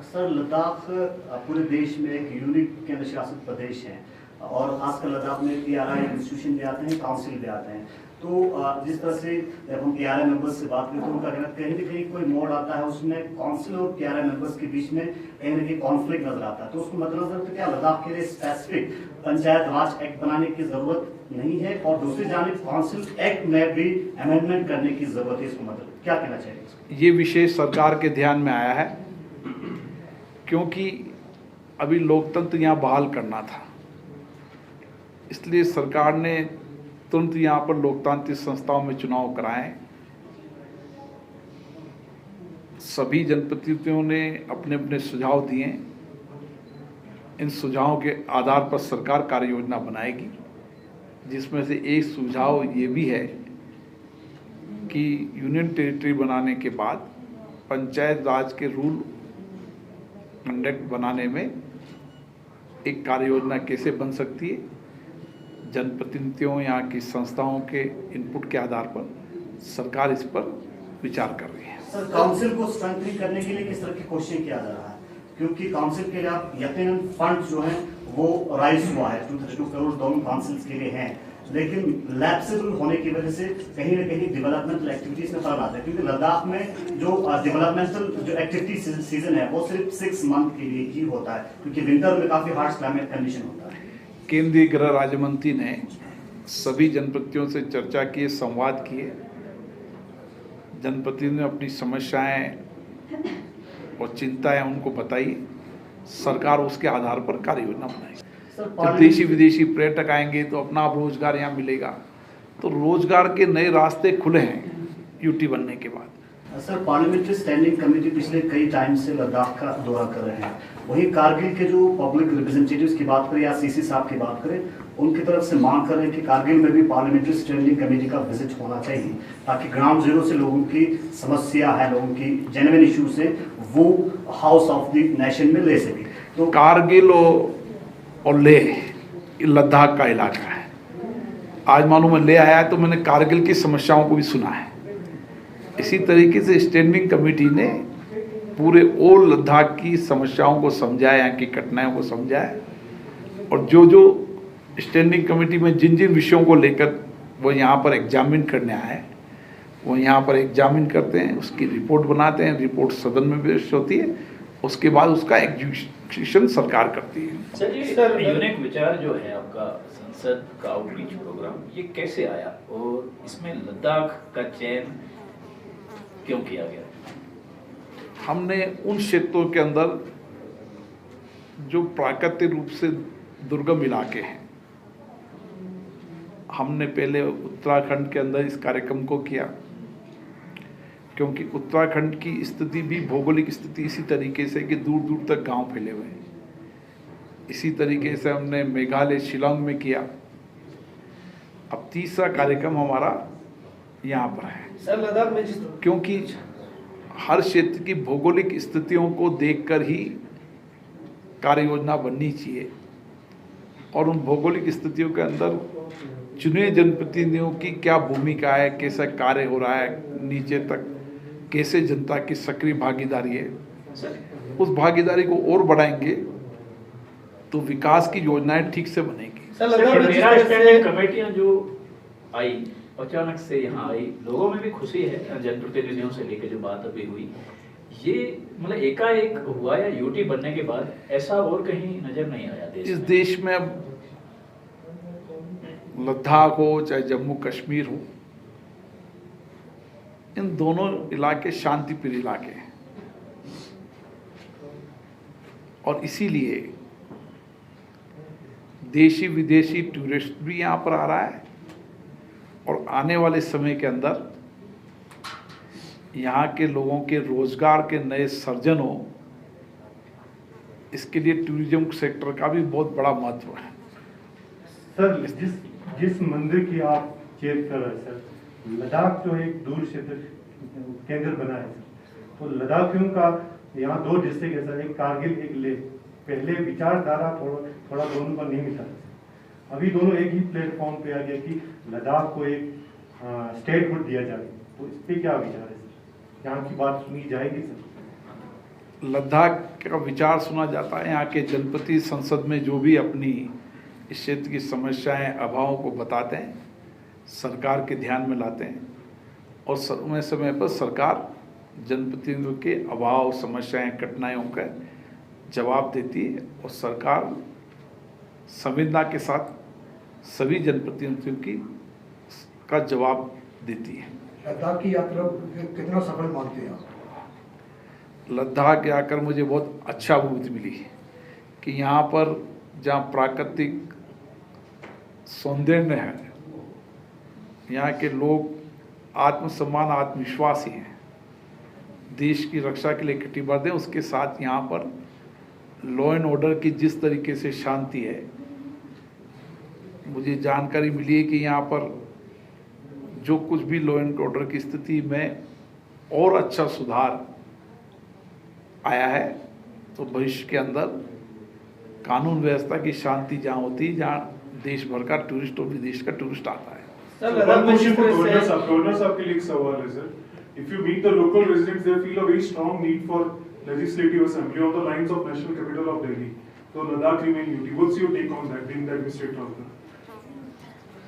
Sir, Ladakh पूरे देश में एक यूनिक केंद्र शासित प्रदेश है और खासकर लद्दाख में PRI इंस्टीट्यूशन भी आते हैं, काउंसिल भी आते हैं। तो जिस तरह से जब हम PRI मेंबर्स से बात करते हैं तो उनका कहना कहीं ना कहीं कोई मोड़ आता है, उसमें काउंसिल और PRI मेंबर्स के बीच में कहीं ना कहीं कॉन्फ्लिक्ट नजर आता है। तो उसको मद्देनजर रखते क्या लद्दाख के लिए स्पेसिफिक पंचायत राज एक्ट बनाने की जरूरत नहीं है और दूसरी जानिब काउंसिल एक्ट में भी अमेंडमेंट करने की जरूरत है? इसको मतलब क्या कहना चाहिए? ये विषय सरकार के ध्यान में आया है क्योंकि अभी लोकतंत्र यहाँ बहाल करना था, इसलिए सरकार ने तुरंत यहाँ पर लोकतांत्रिक संस्थाओं में चुनाव कराए। सभी जनप्रतिनिधियों ने अपने अपने सुझाव दिए। इन सुझावों के आधार पर सरकार कार्य योजना बनाएगी, जिसमें से एक सुझाव ये भी है कि यूनियन टेरिटरी बनाने के बाद पंचायत राज के रूल कंडक्ट बनाने में एक कार्य योजना कैसे बन सकती है। जनप्रतिनिधियों यहाँ की संस्थाओं के इनपुट के आधार पर सरकार इस पर विचार कर रही है। सर, काउंसिल को स्ट्रेंथनिंग करने के लिए किस तरह की कोशिश किया जा रहा है? क्योंकि काउंसिल के लिए आप यकीनन फंड जो है वो राइज हुआ है, 232 करोड़ दोनों काउंसिल्स के लिए हैं, लेकिन लैप्सेबल होने की वजह से कहीं ना कहीं डेवलपमेंटल एक्टिविटीज में फर्क आता है। क्योंकि लद्दाख में जो डेवलपमेंटल जो एक्टिविटी सीजन है वो सिर्फ 6 मंथ के लिए ही होता है, क्योंकि विंटर में काफी हार्श क्लाइमेट कंडीशन होता है। केंद्रीय गृह राज्य मंत्री ने सभी जनप्रतिनिधियों से चर्चा की, संवाद किए। जनप्रतिनिधि ने अपनी समस्याएं और चिंताएं उनको बताई। सरकार उसके आधार पर कार्य योजना बनाएगी। जब देशी विदेशी पर्यटक आएंगे तो अपना रोजगार यहाँ मिलेगा, तो रोजगार के नए रास्ते खुले हैं यूटी बनने के बाद। सर, पार्लियामेंट्री स्टैंडिंग कमेटी पिछले कई टाइम से लद्दाख का दौरा कर रहे हैं। वहीं कारगिल के जो पब्लिक रिप्रेजेंटेटिव्स की बात करें या CC साहब की बात करें, उनकी तरफ से मांग कर रहे हैं कि कारगिल में भी पार्लियामेंट्री स्टैंडिंग कमेटी का विजिट होना चाहिए, ताकि ग्राउंड जीरो से लोगों की समस्या है, लोगों की जेन्युइन इश्यूज है, वो हाउस ऑफ द नेशन में ले सके। तो कारगिल और लेह लद्दाख का इलाका है। आज मालूम है ले आया है तो मैंने कारगिल की समस्याओं को भी सुना है। इसी तरीके से स्टैंडिंग कमेटी ने पूरे ओल लद्दाख की समस्याओं को समझा, यहाँ की कठिनाइयों को समझा है, और जो जो स्टैंडिंग कमेटी में जिन जिन विषयों को लेकर वो यहाँ पर एग्जामिन करने आए वो यहाँ पर एग्जामिन करते हैं, उसकी रिपोर्ट बनाते हैं, रिपोर्ट सदन में पेश होती है, उसके बाद उसका एग्जीक्यूशन सरकार करती है। सर, यूनिक विचार जो है आपका संसद का आउटरीच प्रोग्राम, ये कैसे आया और इसमें लद्दाख का चयन क्यों किया गया? हमने उन क्षेत्रों के अंदर जो प्राकृतिक रूप से दुर्गम इलाके हैं, हमने पहले उत्तराखंड के अंदर इस कार्यक्रम को किया, क्योंकि उत्तराखंड की स्थिति भी भौगोलिक स्थिति इसी तरीके से कि दूर दूर तक गांव फैले हुए हैं। इसी तरीके से हमने मेघालय शिलांग में किया। अब तीसरा कार्यक्रम हमारा यहाँ पर है। सर, लद्दाख में क्योंकि हर क्षेत्र की भौगोलिक स्थितियों को देखकर ही कार्य योजना बननी चाहिए और उन भौगोलिक स्थितियों के अंदर चुने जनप्रतिनिधियों की क्या भूमिका है, कैसा कार्य हो रहा है, नीचे तक कैसे जनता की सक्रिय भागीदारी है, उस भागीदारी को और बढ़ाएंगे तो विकास की योजनाएं ठीक से बनेगी। सर, कमेटियां जो आई अचानक से यहाँ आई, लोगों में भी खुशी है, जनप्रतिनिधियों से लेकर जो बात अभी हुई, ये मतलब एकाएक हुआ या यूटी बनने के बाद? ऐसा और कहीं नजर नहीं आया देश इस देश में। अब लद्दाख हो चाहे जम्मू कश्मीर हो, इन दोनों इलाके शांतिप्रिय इलाके हैं और इसीलिए देशी विदेशी टूरिस्ट भी यहाँ पर आ रहा है और आने वाले समय के अंदर यहाँ के लोगों के रोजगार के नए सृजन हो, इसके लिए टूरिज्म सेक्टर का भी बहुत बड़ा महत्व है। सर, जिस मंदिर की आप चेयर कर रहे हैं सर, लद्दाख जो एक दूर क्षेत्र केंद्र बना है सर, तो लद्दाखियों का यहाँ 2 डिस्ट्रिक्ट है सर, एक कारगिल एक लेह। पहले विचारधारा थोड़ा दोनों का नहीं मिला था, अभी दोनों एक ही प्लेटफॉर्म पे आ गया कि लद्दाख को एक स्टेटहुड दिया जाए। तो इस पर क्या विचार है सर? यहाँ की बात सुनी जाएगी सर? लद्दाख का विचार सुना जाता है। यहाँ के जनप्रति संसद में जो भी अपनी इस क्षेत्र की समस्याएं अभावों को बताते हैं, सरकार के ध्यान में लाते हैं और समय समय पर सरकार जनप्रतिनिधियों के अभाव, समस्याएं, कठिनाइयों का जवाब देती है और सरकार संवेदना के साथ सभी जनप्रतिनिधियों की का जवाब देती है। लद्दाख की यात्रा कितना सफल मानते हैं आप? लद्दाख आकर मुझे बहुत अच्छा अनुभूति मिली कि यहाँ पर जहाँ प्राकृतिक सौंदर्य है, यहाँ के लोग आत्मसम्मान, आत्मविश्वासी हैं, देश की रक्षा के लिए कटिबद्ध हैं। उसके साथ यहाँ पर लॉ एंड ऑर्डर की जिस तरीके से शांति है, मुझे जानकारी मिली है कि यहाँ पर जो कुछ भी लॉ एंड ऑर्डर की स्थिति में और अच्छा सुधार आया है, तो भविष्य के अंदर कानून व्यवस्था की शांति जहाँ होती है, जहाँ देश भर का टूरिस्ट और विदेश का टूरिस्ट आता है। गवर्नर साहब के लिए एक सवाल है sir, if you meet the local residents, they feel a very strong need for legislative assembly on the lines of national capital of Delhi. So Ladakh remain UT. What's your take on that, being the administrator of that?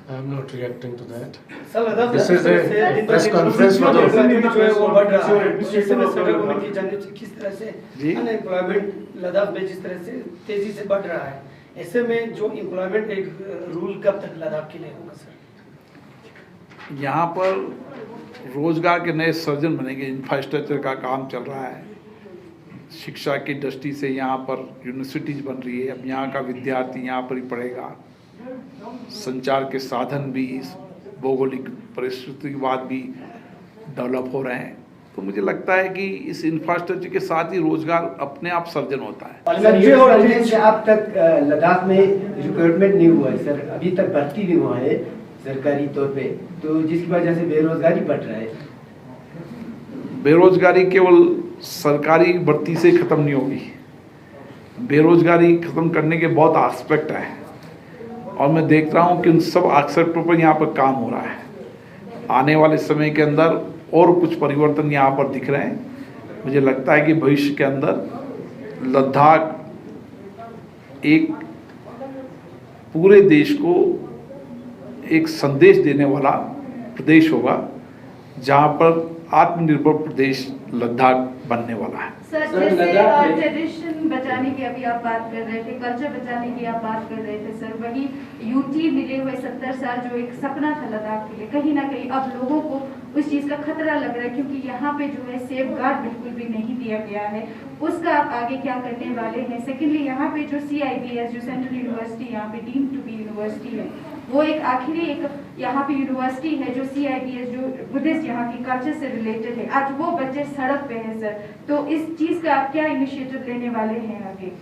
I'm not reacting to that. Sir This is a press conference for the जो है वो बढ़ रहा है। Administrator इस समय of central Ladakh. Government की जाने किस तरह से जी। अनएम्प्लॉयमेंट लद्दाख में जिस तरह से तेजी से बढ़ रहा है, ऐसे में जो एम्प्लॉयमेंट एक रूल कब तक लद्दाख के लिए होगा सर? यहाँ पर रोजगार के नए सर्जन बनेंगे, इंफ्रास्ट्रक्चर का काम चल रहा है, शिक्षा की दृष्टि से यहाँ पर यूनिवर्सिटीज बन रही है, अब यहाँ का विद्यार्थी यहाँ पर ही पढ़ेगा, संचार के साधन भी इस भौगोलिक परिस्थिति के बाद भी डेवलप हो रहे हैं। तो मुझे लगता है कि इस इंफ्रास्ट्रक्चर के साथ ही रोजगार अपने आप सर्जन होता है। सर, ये पहले से अब तक लद्दाख में रिक्रूटमेंट नहीं हुआ है सर, अभी तक भर्ती नहीं हुआ है सरकारी तौर पे, तो जिसकी वजह से बेरोजगारी बढ़ रहा है। बेरोजगारी केवल सरकारी भर्ती से ख़त्म नहीं होगी, बेरोजगारी ख़त्म करने के बहुत एस्पेक्ट हैं और मैं देख रहा हूँ कि उन सब एस्पेक्टों पर यहाँ पर काम हो रहा है। आने वाले समय के अंदर और कुछ परिवर्तन यहाँ पर दिख रहे हैं। मुझे लगता है कि भविष्य के अंदर लद्दाख एक पूरे देश को एक संदेश देने वाला प्रदेश होगा, जहाँ पर आत्मनिर्भर प्रदेश लद्दाख बनने वाला है। सर, जैसे ट्रेडिशन बचाने की अभी आप बात कर रहे थे, कल्चर बचाने की आप बात कर रहे थे सर, वही यूटी मिले हुए 70 साल जो एक सपना था लद्दाख के लिए, कहीं ना कहीं अब लोगों को उस चीज़ का खतरा लग रहा है, क्योंकि यहाँ पे जो है सेफ गार्ड बिल्कुल भी नहीं दिया गया है। उसका आप आगे क्या करने वाले हैं? सेकेंडली, यहाँ पे जो CIBS जो सेंट्रल यूनिवर्सिटी यहाँ पे डीम्ड टू बी यूनिवर्सिटी है, वो एक आखिरी एक यहाँ पे यूनिवर्सिटी है जो CIBS जो बुद्धिस्ट यहाँ की कल्चर से रिलेटेड है, आज वो बच्चे सड़क पे हैं सर, तो इस चीज़ का आप क्या इनिशिएटिव लेने वाले हैं आगे?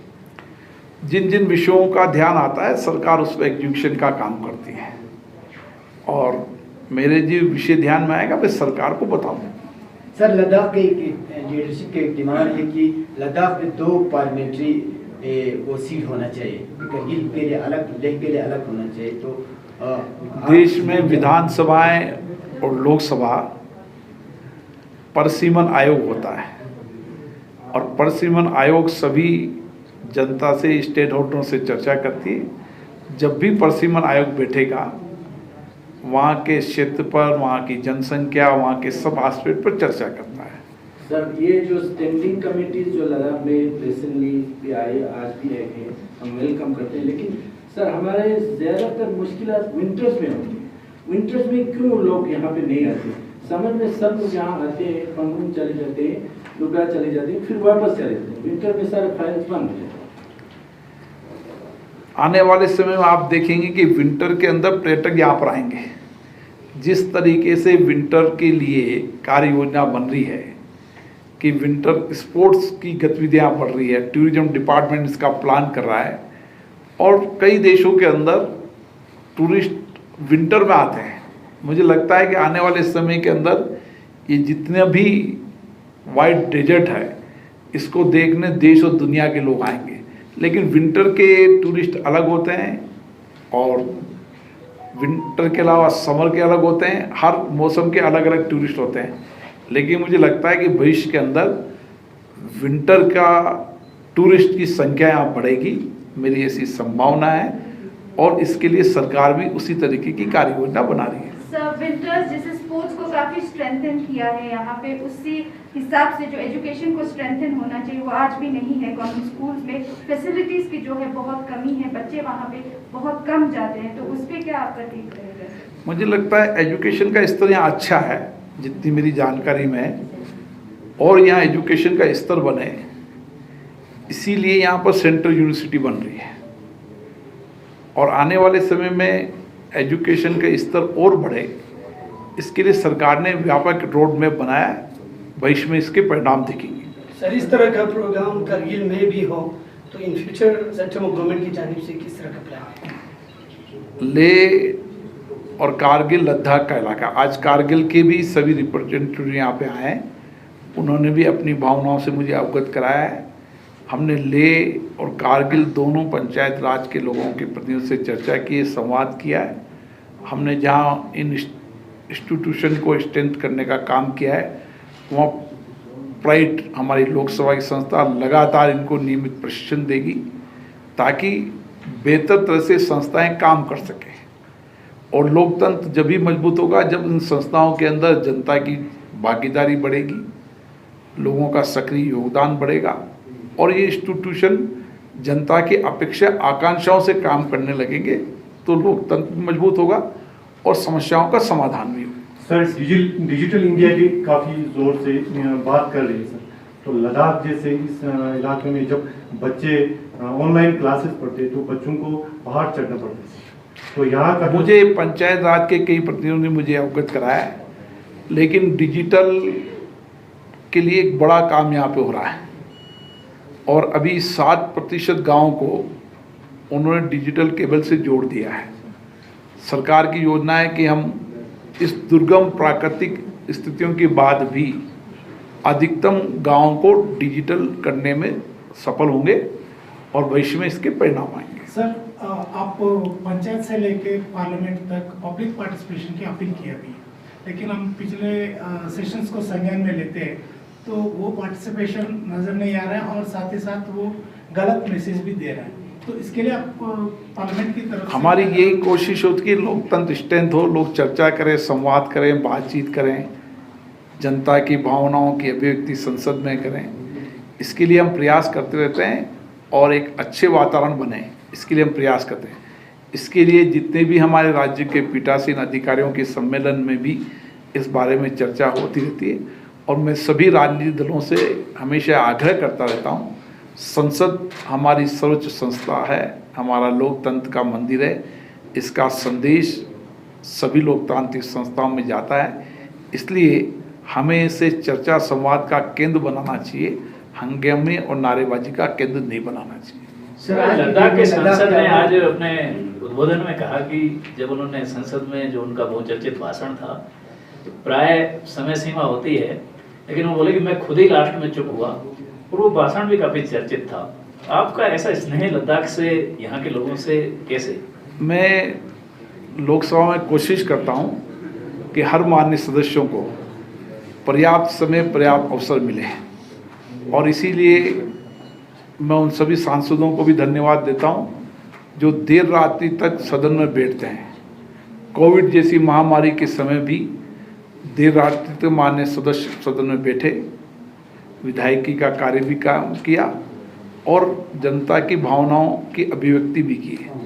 जिन जिन विषयों का ध्यान आता है सरकार उस पर एग्जीक्यूशन का काम करती है और मेरे जो विषय ध्यान में आएगा मैं सरकार को बताऊंगा। सर, लद्दाख के लीडरशिप की एक डिमांड है कि लद्दाख में 2 पार्लियामेंट्री वो सीट होना चाहिए, करगिल के लिए अलग, लेह के लिए अलग होना चाहिए। तो देश में विधानसभाएं और लोकसभा परिसीमन आयोग होता है और परिसीमन आयोग सभी जनता से, स्टेट होल्डरों से चर्चा करती है। जब भी परिसीमन आयोग बैठेगा, वहाँ के क्षेत्र पर, वहाँ की जनसंख्या, वहाँ के सब एस्पेक्ट पर चर्चा करता है। सर, ये जो स्टैंडिंग कमेटीज जो लद्दाख में रिसेंटली भी आए, आज भी आए हैं, हम वेलकम करते हैं, लेकिन सर हमारे ज़्यादातर मुश्किलात विंटर्स में होती है। विंटर्स में क्यों लोग यहाँ पे नहीं आते? समर में सब लोग यहाँ आते हैं, पंगुम चले जाते हैं, दुर्गा चले जाते हैं, फिर वापस चले जाते हैं। विंटर में सारे फाइल्स बंद हो जाते हैं। आने वाले समय में आप देखेंगे कि विंटर के अंदर पर्यटक यहाँ पर आएंगे। जिस तरीके से विंटर के लिए कार्य योजना बन रही है कि विंटर स्पोर्ट्स की गतिविधियाँ बढ़ रही है, टूरिज्म डिपार्टमेंट इसका प्लान कर रहा है और कई देशों के अंदर टूरिस्ट विंटर में आते हैं। मुझे लगता है कि आने वाले समय के अंदर ये जितने भी वाइट डेजर्ट है, इसको देखने देश और दुनिया के लोग आएंगे। लेकिन विंटर के टूरिस्ट अलग होते हैं और विंटर के अलावा समर के अलग होते हैं, हर मौसम के अलग अलग टूरिस्ट होते हैं। लेकिन मुझे लगता है कि भविष्य के अंदर विंटर का टूरिस्ट की संख्या यहाँ बढ़ेगी, मेरी ऐसी संभावना है, और इसके लिए सरकार भी उसी तरीके की कार्य योजना बना रही है। सर, विंटर्स जैसे स्पोर्ट्स को काफी स्ट्रेंथन किया है यहाँ पे, उसी हिसाब से जो एजुकेशन को स्ट्रेंथन होना चाहिए वो आज भी नहीं है। गवर्नमेंट स्कूल में फैसिलिटीज की जो है बहुत कमी है, बच्चे वहाँ पे बहुत कम जाते हैं, तो उस पर क्या आपका टेक रहेगा? मुझे लगता है एजुकेशन का स्तर यहाँ अच्छा है जितनी मेरी जानकारी में है, और यहाँ एजुकेशन का स्तर बने इसीलिए यहाँ पर सेंट्रल यूनिवर्सिटी बन रही है, और आने वाले समय में एजुकेशन का स्तर और बढ़े इसके लिए सरकार ने व्यापक रोड मैप बनाया है, भविष्य में इसके परिणाम दिखेंगे। सर, इस तरह का प्रोग्राम करगिल में भी हो तो इन फ्यूचर सेंट्रल गवर्नमेंट की जानिब से किस तरह का प्लान है? लेह और कारगिल लद्दाख का इलाका, आज कारगिल के भी सभी रिप्रेजेंटेटिव यहाँ पे आए हैं, उन्होंने भी अपनी भावनाओं से मुझे अवगत कराया है। हमने लेह और कारगिल दोनों पंचायत राज के लोगों के प्रतिनिधियों से चर्चा की है, संवाद किया है। हमने जहाँ इन इंस्टीट्यूशन को स्ट्रेंथ करने का काम किया है वहाँ प्राइड हमारी लोकसभा की संस्था लगातार इनको नियमित प्रशिक्षण देगी ताकि बेहतर तरह से संस्थाएं काम कर सकें, और लोकतंत्र जब भी मजबूत होगा जब इन संस्थाओं के अंदर जनता की भागीदारी बढ़ेगी, लोगों का सक्रिय योगदान बढ़ेगा, और ये इंस्टीट्यूशन जनता की अपेक्षा आकांक्षाओं से काम करने लगेंगे तो लोकतंत्र भी मजबूत होगा और समस्याओं का समाधान भी होगा। सर, डिजिटल इंडिया की काफ़ी ज़ोर से बात कर रही है सर, तो लद्दाख जैसे इस इलाके में जब बच्चे ऑनलाइन क्लासेस पढ़ते तो बच्चों को पहाड़ चढ़ना पड़ता है, तो यहाँ का मुझे पंचायत राज के कई प्रतिनिधियों ने मुझे अवगत कराया है, लेकिन डिजिटल के लिए एक बड़ा काम यहाँ पे हो रहा है, और अभी 7% गाँव को उन्होंने डिजिटल केबल से जोड़ दिया है। सरकार की योजना है कि हम इस दुर्गम प्राकृतिक स्थितियों के बाद भी अधिकतम गाँव को डिजिटल करने में सफल होंगे और भविष्य में इसके परिणाम आएंगे। सर, आप पंचायत से लेके पार्लियामेंट तक पब्लिक पार्टिसिपेशन की अपील की अभी, लेकिन हम पिछले सेशंस को संज्ञान में लेते हैं तो वो पार्टिसिपेशन नज़र नहीं आ रहा है, और साथ ही साथ वो गलत मैसेज भी दे रहा है, तो इसके लिए आप पार्लियामेंट की तरफ हमारी यही कोशिश होती है कि लोकतंत्र स्ट्रेंथ हो, लोग चर्चा करें, संवाद करें, बातचीत करें, जनता की भावनाओं की अभिव्यक्ति संसद में करें। इसके लिए हम प्रयास करते रहते हैं और एक अच्छे वातावरण बने इसके लिए हम प्रयास करते हैं। इसके लिए जितने भी हमारे राज्य के पीठासीन अधिकारियों के सम्मेलन में भी इस बारे में चर्चा होती रहती है, और मैं सभी राजनीतिक दलों से हमेशा आग्रह करता रहता हूँ, संसद हमारी सर्वोच्च संस्था है, हमारा लोकतंत्र का मंदिर है, इसका संदेश सभी लोकतांत्रिक संस्थाओं में जाता है, इसलिए हमें इसे चर्चा संवाद का केंद्र बनाना चाहिए, हंगामे और नारेबाजी का केंद्र नहीं बनाना चाहिए। लद्दाख के सांसद ने आज अपने उद्बोधन में कहा कि जब उन्होंने संसद में जो उनका बहुचर्चित भाषण था, प्राय समय सीमा होती है, लेकिन वो बोले कि मैं खुद ही लास्ट में चुप हुआ, और वो भाषण भी काफी चर्चित था। आपका ऐसा स्नेह लद्दाख से, यहाँ के लोगों से कैसे? मैं लोकसभा में कोशिश करता हूँ कि हर माननीय सदस्यों को पर्याप्त समय, पर्याप्त अवसर मिले, और इसीलिए मैं उन सभी सांसदों को भी धन्यवाद देता हूँ जो देर रात्रि तक सदन में बैठते हैं। कोविड जैसी महामारी के समय भी देर रात्रि तक माननीय सदस्य सदन में बैठे, विधायकी का कार्य भी काम किया और जनता की भावनाओं की अभिव्यक्ति भी की है।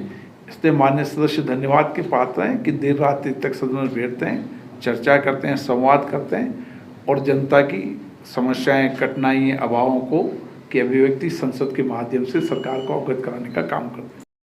इसलिए माननीय सदस्य धन्यवाद के पात्र हैं कि देर रात्रि तक सदन में बैठते हैं, चर्चा करते हैं, संवाद करते हैं, और जनता की समस्याएं, कठिनाइयाँ, अभावों को की अभिव्यक्ति संसद के माध्यम से सरकार को अवगत कराने का काम करते हैं।